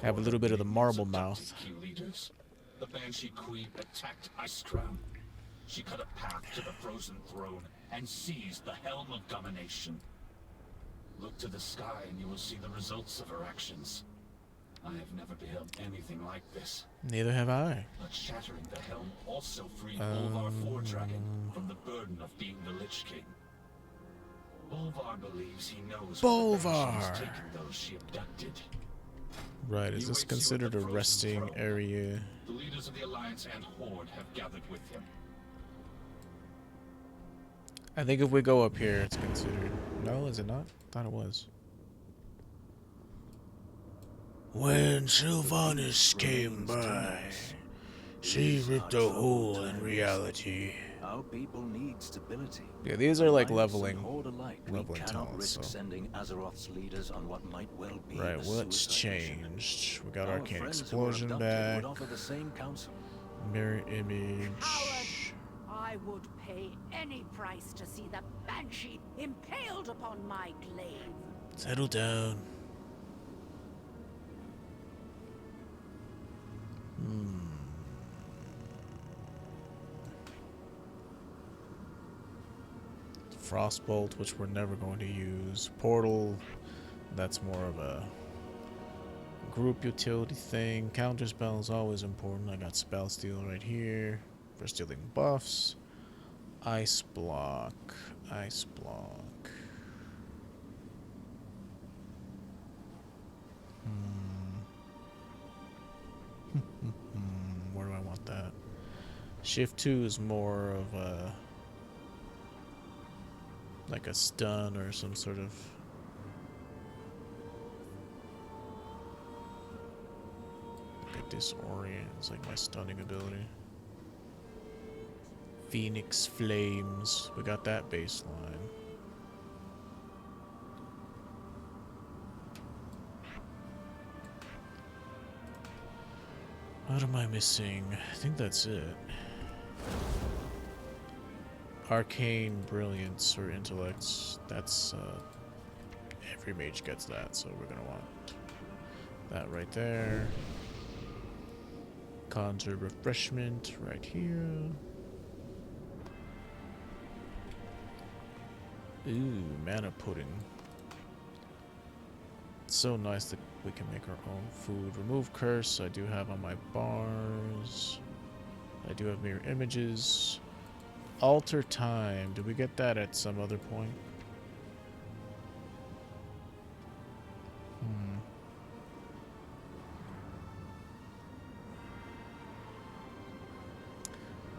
Have a little bit of the marble mouth. Key leaders. The Banshee Queen attacked Icecrown. She cut a path to the frozen throne and seized the helm of domination. Look to the sky and you will see the results of her actions. I have never beheld anything like this. Neither have I. But shattering the helm also freed Bolvar Foredragon from the burden of being the Lich King. Bolvar believes he knows where the Banshee has taken those she abducted. Right, is this considered a resting area? The leaders of the Alliance and Horde have gathered with him. I think if we go up here, it's considered... No, is it not? Thought it was. When Sylvanas came by, she ripped a hole in reality. Our people need stability. Yeah, these are like leveling tones. so. Sending Azeroth's leaders on what might well be right, what's changed? We got Arcane Explosion back. Mirror image. I would pay any price to see the Banshee impaled upon my glaive. Settle down. Frostbolt, which we're never going to use. Portal, that's more of a group utility thing. Counterspell is always important. I got Spell Steal right here for stealing buffs. Ice Block. Ice Block. Where do I want that? Shift 2 is more of a... like a stun or some sort of... like a disorient. It's like my stunning ability. Phoenix Flames. We got that baseline. What am I missing? I think that's it. Arcane Brilliance or Intellects. That's, every mage gets that, so we're gonna want that right there. Conjure Refreshment right here. Ooh, Mana Pudding. It's so nice that we can make our own food. Remove Curse, I do have on my bars. I do have Mirror Images. Alter Time, did we get that at some other point?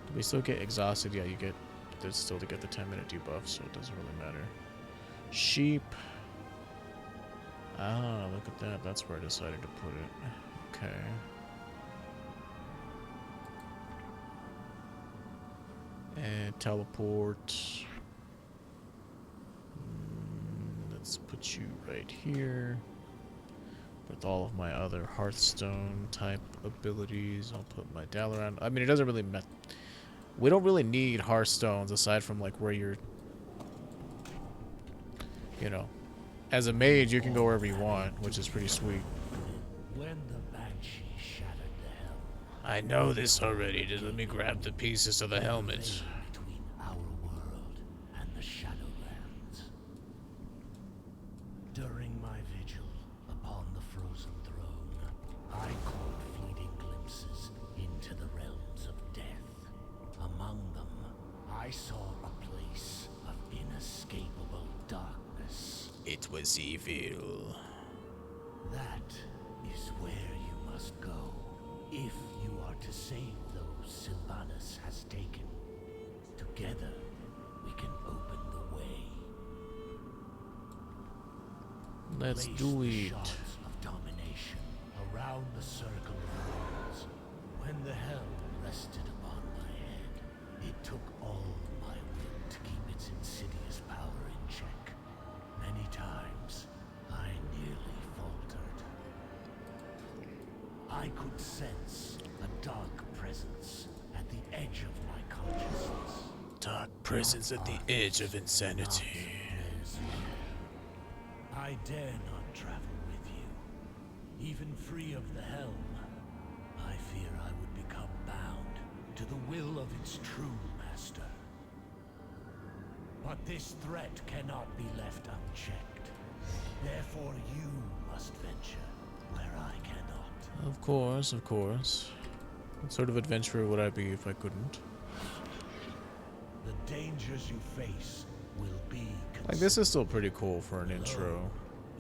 Do we still get Exhausted? Yeah, you get... there's still to get the 10-minute debuff, so it doesn't really matter. Sheep. Ah, look at that. That's where I decided to put it. Okay. And teleport. Let's put you right here. With all of my other Hearthstone type abilities. I'll put my Dalaran. I mean, it doesn't really matter. We don't really need Hearthstones aside from like where you're, you know, as a mage you can go wherever you want, which is pretty sweet. When the Banshee shattered the helm, I know this already. Just let me grab the pieces of the helmet. between our world and the Shadowlands. During my vigil upon the frozen throne, I caught fleeting glimpses into the realms of death. Among them, I saw a place of inescapable darkness. It was evil. That is where you must go if you are to save those Sylvanas has taken. Together, we can open the way. Let's Place do the it. shards of domination around the circle of worlds. When the helm rested upon my head, it took all my will to keep its insidious power in check. Many times, I nearly faltered. I could sense a dark presence at the edge of my consciousness. Dark presence at the edge of insanity. I dare not travel with you. even free of the helm, I fear I would become bound to the will of its true master. But this threat cannot be left unchecked. Therefore you must venture where I cannot. Of course, of course. What sort of adventurer would I be if I couldn't? The dangers you face will be Like, this is still pretty cool for an intro.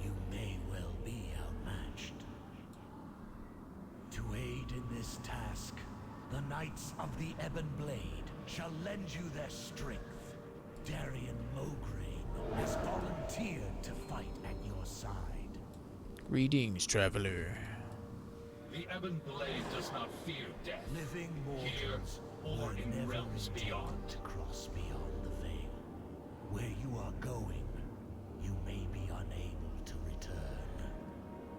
You may well be outmatched. To aid in this task, the Knights of the Ebon Blade shall lend you their strength. Darian Mograine has volunteered to fight at your side. Greetings, traveler. The Ebon Blade does not fear death. Living Here mortals or will in never realms intend beyond. to cross beyond the veil. Where you are going, you may be unable to return.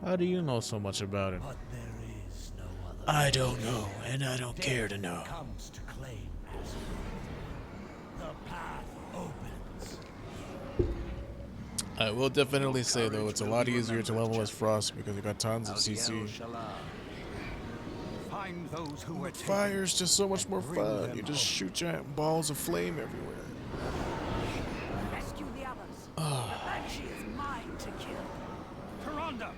How do you know so much about it? But there is no other. I don't know, and I don't care to know. Comes to claim Azeroth. The path opens. I will definitely say, though, it's a lot easier to level as Frost because you got tons of CC. Find those who were Fire's just so much more fun. You just shoot giant balls of flame everywhere. Rescue the others. The banshee is mine to kill. Tyrande,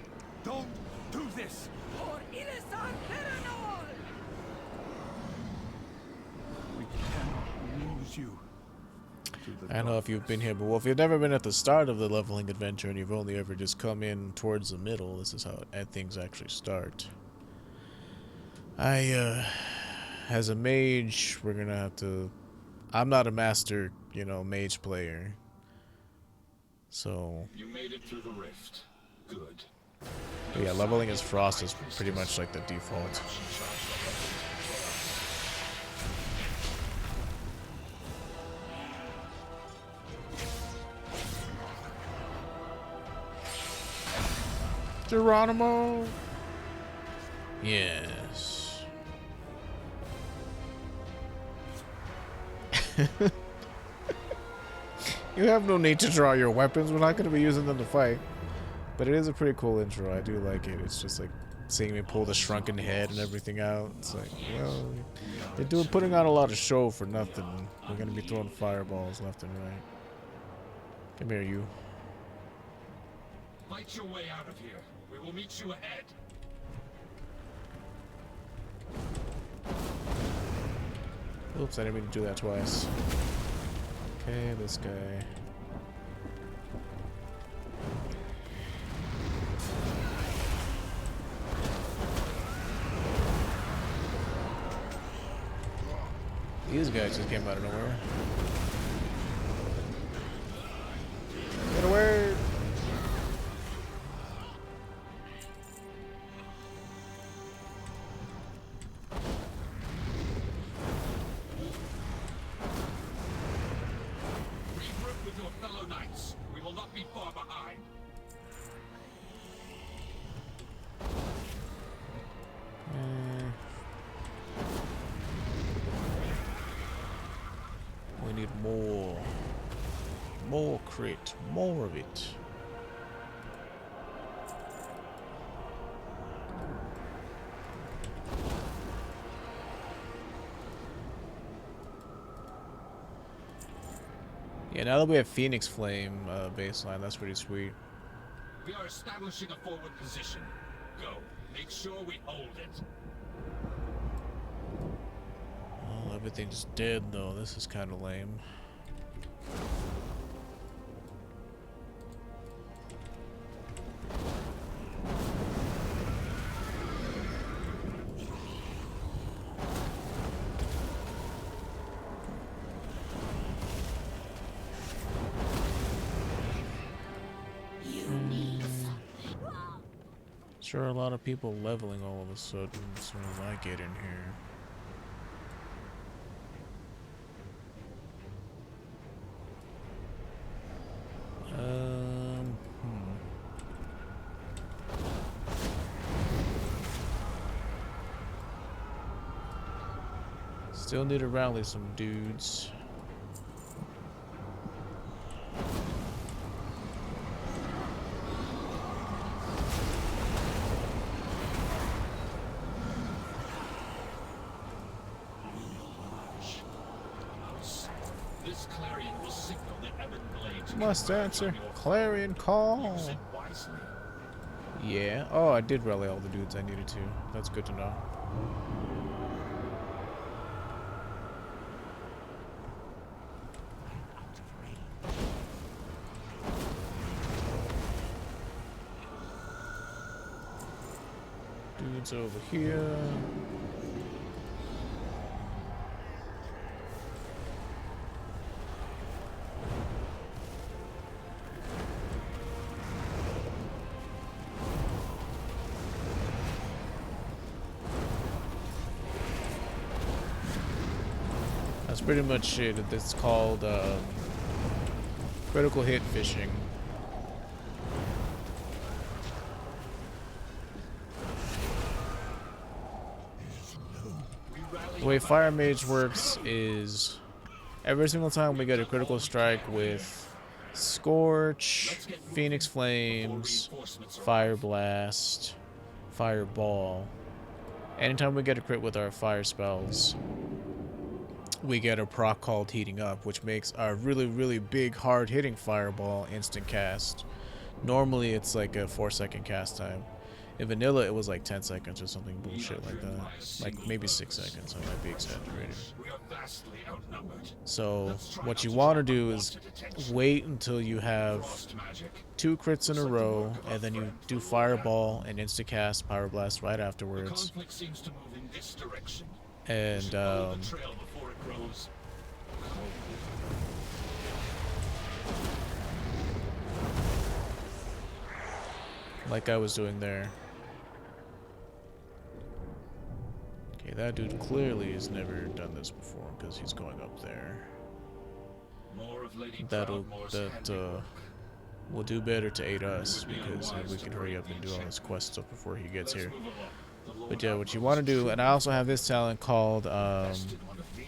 don't do this. For Ilisan Perenol! We cannot lose you. I don't know if you've been here, but if you've never been at the start of the leveling adventure and you've only ever just come in towards the middle, this is how things actually start. As a mage, we're gonna have to... I'm not a master, you know, mage player. So... You made it through the rift. Good. But yeah, leveling as Frost is pretty much like the default. Geronimo! Yes. You have no need to draw your weapons. We're not going to be using them to fight. But it is a pretty cool intro. I do like it. It's just like seeing me pull the shrunken head and everything out. It's like, well, they're putting on a lot of show for nothing. We're going to be throwing fireballs left and right. Come here, you. Fight your way out of here. We will meet you ahead. Oops, I didn't mean to do that twice. Okay, this guy. These guys just came out of nowhere. Get away! Regroup with your fellow knights. We will not be far behind. We need more. More crit. More of it. Yeah, now that we have Phoenix Flame baseline, that's pretty sweet. We are establishing a forward position. Go. Make sure we hold it. Oh, everything's dead though. This is kind of lame. Sure, a lot of people leveling all of a sudden as soon as I get in here. Still need to rally some dudes. clarion will signal the ebon blade to Must converge answer on your clarion foe. Use call. it wisely. Yeah. Oh, I did rally all the dudes I needed to. That's good to know. Dudes over here. That's pretty much it. It's called critical hit fishing. The way Fire Mage works is every single time we get a critical strike with Scorch, Phoenix Flames, Fire Blast, Fireball, anytime we get a crit with our fire spells, we get a proc called Heating Up, which makes our really, really big, hard-hitting Fireball instant cast. Normally, it's like a 4-second cast time. In vanilla, it was like 10 seconds or something bullshit like that. Like maybe 6 seconds, I might be exaggerating. We are vastly outnumbered. So what you want to do is wait until you have Frost magic. 2 crits in a row, and then you do Fireball and insta-cast Power Blast right The afterwards. conflict seems to move in this direction. And Follow the trail before it grows. like I was doing there. Okay, that dude clearly has never done this before because he's going up there. More of Lady That'll Proudmoore's that handiwork. will do better to aid us because we can hurry up and do all this quest stuff before he gets here. But yeah, what you want to do, and I also have this talent called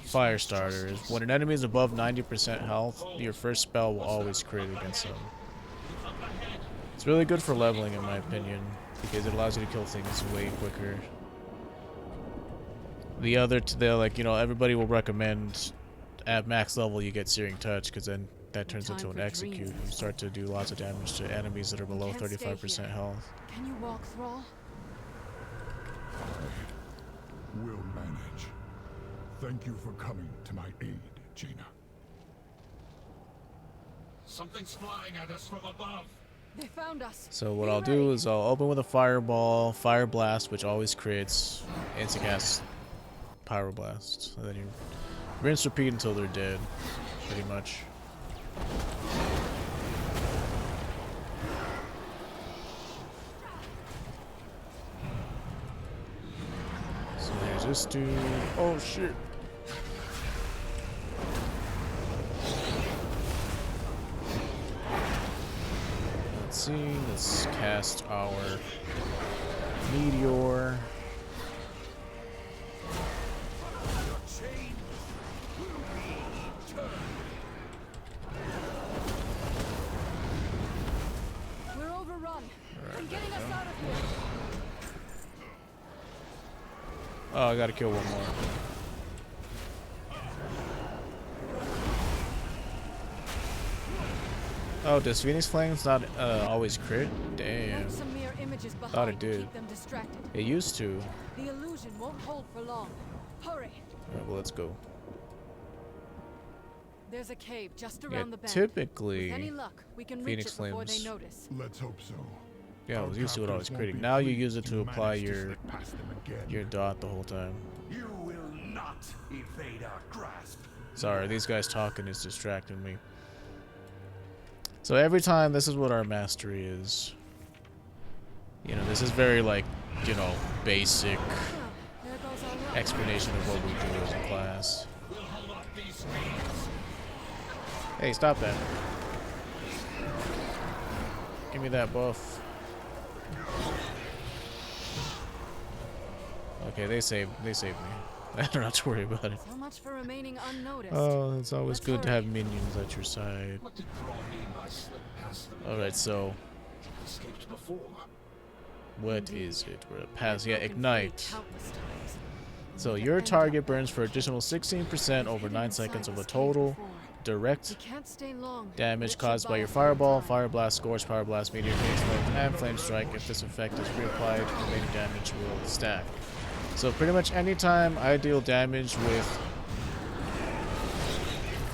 Fire Starter, is when an enemy is above 90% health, your first spell will always crit against them. It's really good for leveling, in my opinion, because it allows you to kill things way quicker. The other, like, you know, everybody will recommend at max level you get Searing Touch, because then that turns into an execute. You start to do lots of damage to enemies that are below 35% health. Can you walk, Thrall? We'll manage. Thank you for coming to my aid, Jaina. Something's flying at us from above. They found us. So what I'll do is I'll open with a Fireball, Fire Blast, which always creates instant-cast Power Blast. And then you rinse repeat until they're dead, pretty much. So there's this dude. Oh shit. Let's see, let's cast our Meteor. We're overrun. I'm getting us out of here. Oh, I gotta kill one more. Oh, does Phoenix Flames not always crit? Damn. Leave some mere images behind Thought it to did. keep them distracted. It used to. The illusion won't hold for long. Hurry. Alright, well, let's go. There's a cave just Yeah, around the bend. typically, With any luck, we can reach Phoenix it before they Flames- notice. Let's hope so. yeah, I was used to it Our always captors won't critting. be Now you pleased use it to you apply managed to your slip past them again. dot the whole time. You will not evade our grasp. Sorry, these guys talking is distracting me. So every time, this is what our mastery is. You know, this is very, like, you know, basic There goes our luck. explanation of what we do as a class. We'll hold off these fiends. Hey, stop that. Give me that buff. Okay, they saved me. I don't have to worry about it. So much for remaining unnoticed. Oh, it's always Let's good to hurry. have minions at your side. What did Thrall mean by slip past them? Alright, so Escaped before. what is it? We're at pass. They've Yeah, broken ignite. free countless times. So We can your end target up burns for additional 16% over hidden 9 inside seconds of this a cave total. before. direct We can't stay long. damage It should caused by buy your us more fireball, time. fire blast, scorch, power blast, meteor, phase flame, and flame strike. If this effect is reapplied, remaining damage will stack. So pretty much anytime I deal damage with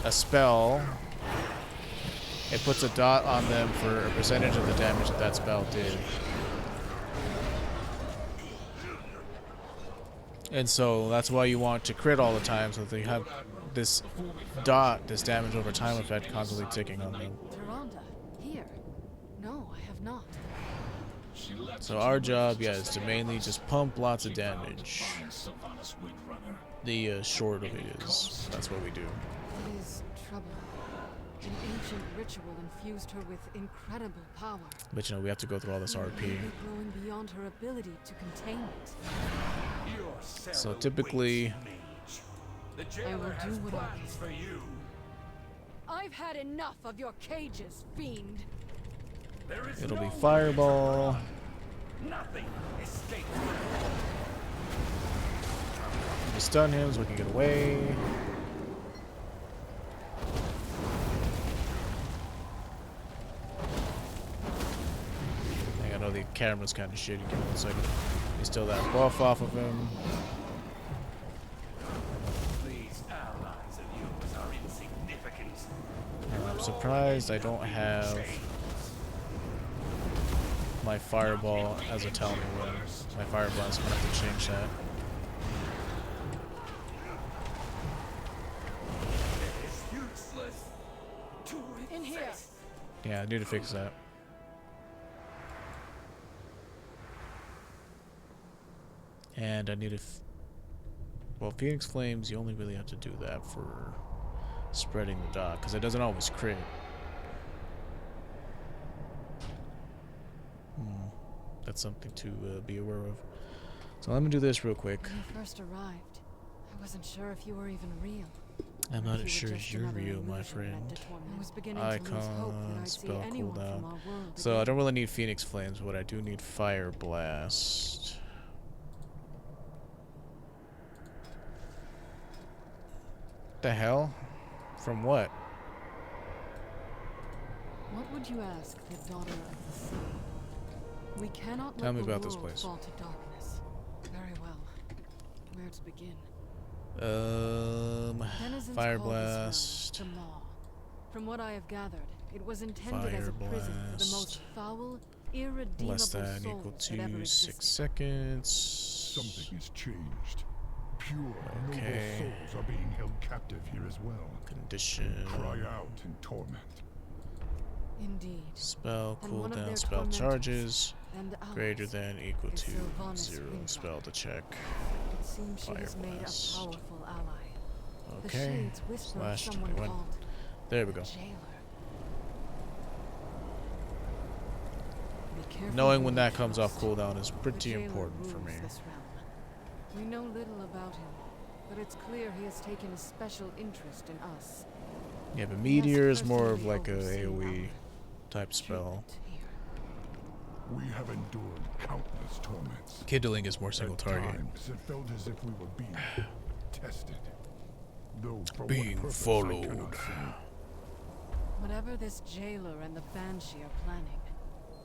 a spell, it puts a dot on them for a percentage of the damage that that spell did. And so that's why you want to crit all the time, so that you have this dot, this damage over time effect constantly ticking on them. Tyrande, here. No, I have not. So our job, yeah, is to mainly just pump lots of damage. The short of it is, that's what we do. It is troubling. An ancient ritual infused her with incredible power. But you know, we have to go through all this RP. Growing beyond her ability to contain it. So typically, The I jailer will has do what I plans for you. I've had enough of your cages, fiend. There is it'll no be way to fireball. run. Nothing escapes. We stun him so we can get away. I know the camera's kind of shitty. Give me 1 second. We still that buff off of him. These allies of yours are insignificant. I'm surprised I don't have my fireball as a tell me when. My fire blast, I'm gonna have to change that. It is useless to In here. resist. Yeah, I need to fix that. And I need to... Well, Phoenix Flames, you only really have to do that for spreading the dot, because it doesn't always crit. That's something to be aware of. So let me do this real quick. When you first arrived, I wasn't sure if you were even real. I'm Or not if you sure were if just you're another real, my illusion friend. meant to torment. I was beginning to lose hope that Icon, I'd see spell anyone from cooldown. our world So I again. don't really need Phoenix Flames, but I do need Fire Blast. The hell? From what? What would you ask the daughter of the sea? We cannot Tell let me the about this world place. fall to darkness. Very well. Where to begin? Denizens Fire call this realm Blast. the Maw. From what I have gathered, it was intended as a Fire prison for the most Blast. foul, irredeemable Less than equal souls that ever to 6 existed. seconds. Something has changed. Pure, Okay. noble souls are being held captive here as well. Condition. Cry out in torment. Indeed. Spell And one of cooldown. their Spell tormentors charges. And Greater ours. than equal is to Sylvanas 0. Windrunner. Spell to check. It seems she Fire has made a Blast. powerful ally. The Okay. shades whisper of Slash someone 21. called There we go. Jailer. Be careful Knowing who when you that comes off trust. cooldown is The pretty Jailer important for rules me. this realm. We know little about him, but it's clear he has taken a special interest in us. Yeah, but He has Meteor is more of personally like a overseen AoE our type spell. treatment here. We have endured countless torments. Kindling is more single At target. times, it felt as if we were being tested. Though for what Being purpose, I followed. cannot say. Whatever this Jailer and the Banshee are planning,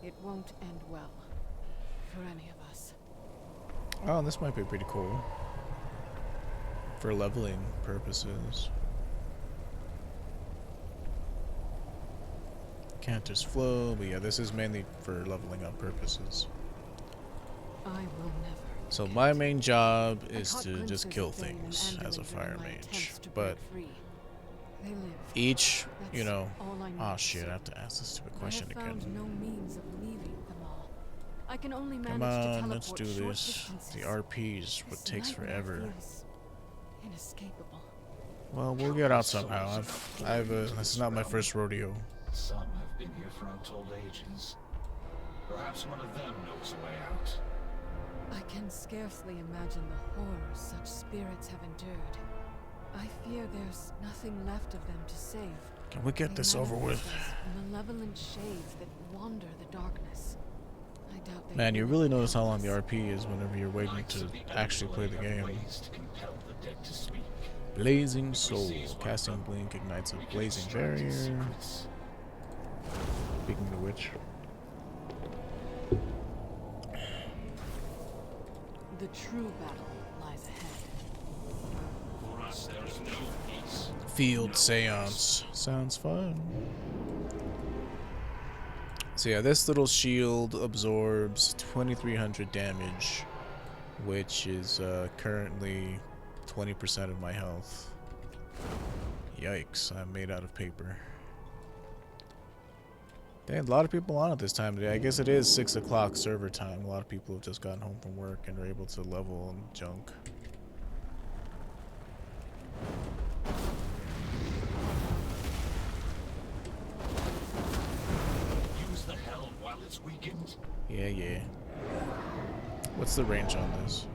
it won't end well. For any of us. Oh, this might be pretty cool. For leveling purposes. Cantor's flow, but yeah, this is mainly for leveling up purposes. I will never. So my main job I is caught to just glimpses kill of them in things as a Anduin fire during my mage. attempts to But break free. They live. each, you That's know, all I know oh for shit, I certain. have to ask this stupid I question have found again. no means of leaving them all. I can only manage Come to on, teleport let's do short this. distances. The RP's what This takes nightmare forever. feels inescapable. Well, we'll get out somehow. This is not my first rodeo. Some have been here for untold ages. Perhaps one of them knows a way out. I can scarcely imagine the horrors such spirits have endured. I fear there's nothing left of them to save. Can we get They this over with? manifest as malevolent shades that wander the darkness. I doubt they Man, you really notice how long the help us. RP is whenever you're waiting Knights to of the actually play the Underworld have game. ways to compel the dead to speak. Blazing Soul. Casting Blink ignites a blazing barrier. Speaking of which. The true battle lies ahead. For us, there is no peace. Field Seance. Sounds fun. So yeah, this little shield absorbs 2300 damage, which is currently 20% of my health. Yikes, I'm made out of paper. Dang, a lot of people on it this time today. I guess it is 6 o'clock server time. A lot of people have just gotten home from work and are able to level and junk. Use the helm while it's weakened. Yeah. What's the range on this?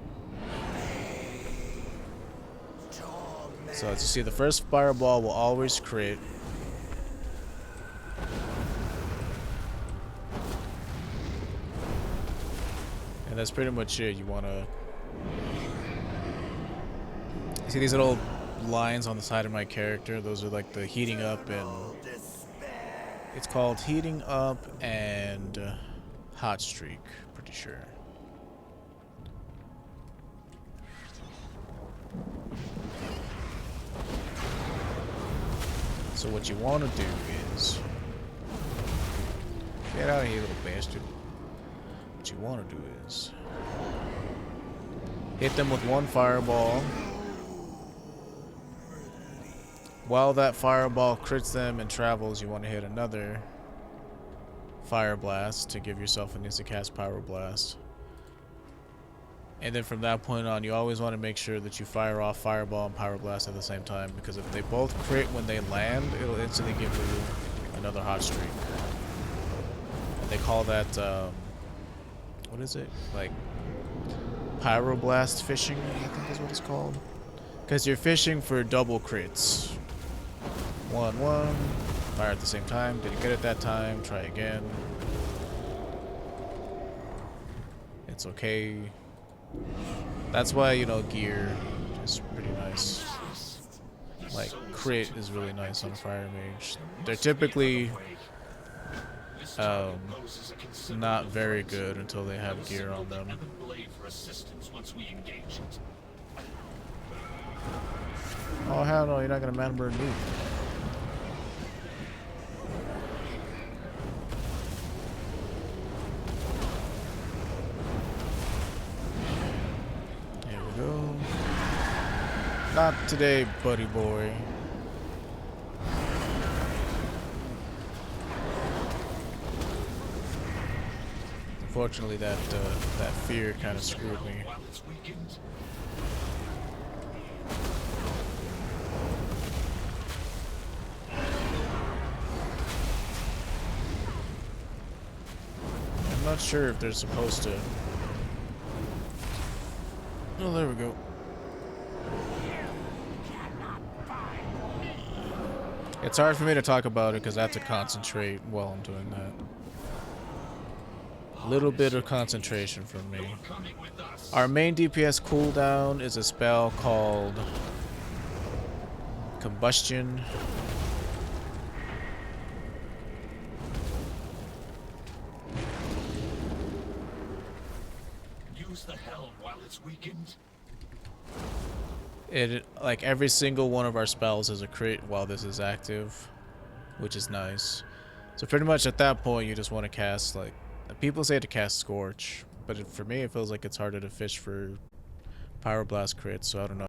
So as you see, the first fireball will always crit. And that's pretty much it. You want to see these little lines on the side of my character. Those are like the heating up, and it's called heating up and hot streak, pretty sure. So what you want to do is get out of here, little bastard. What you want to do is hit them with one fireball. While that fireball crits them and travels, you want to hit another fire blast to give yourself an instant cast power blast. And then from that point on, you always want to make sure that you fire off fireball and power blast at the same time, because if they both crit when they land, it'll instantly give you another hot streak. And they call that what is it? Like pyroblast fishing, I think is what it's called. Because you're fishing for double crits. 1-1, fire at the same time. Didn't get it that time. Try again. It's okay. That's why, you know, gear is pretty nice. Like, crit is really nice on a fire mage. They're typically not very good until they have gear on them. Oh hell no, you're not gonna man burn me. There we go. Not today, buddy boy. Unfortunately, that fear kind of screwed me. I'm not sure if they're supposed to. Oh, there we go. It's hard for me to talk about it because I have to concentrate while I'm doing that. A little bit of concentration from me. Our main DPS cooldown is a spell called Combustion. Use the helm while it's weakened. It, like, every single one of our spells is a crit while this is active, which is nice. So pretty much at that point you just want to cast, like, people say to cast Scorch, but for me it feels like it's harder to fish for Pyroblast crits, so I don't know.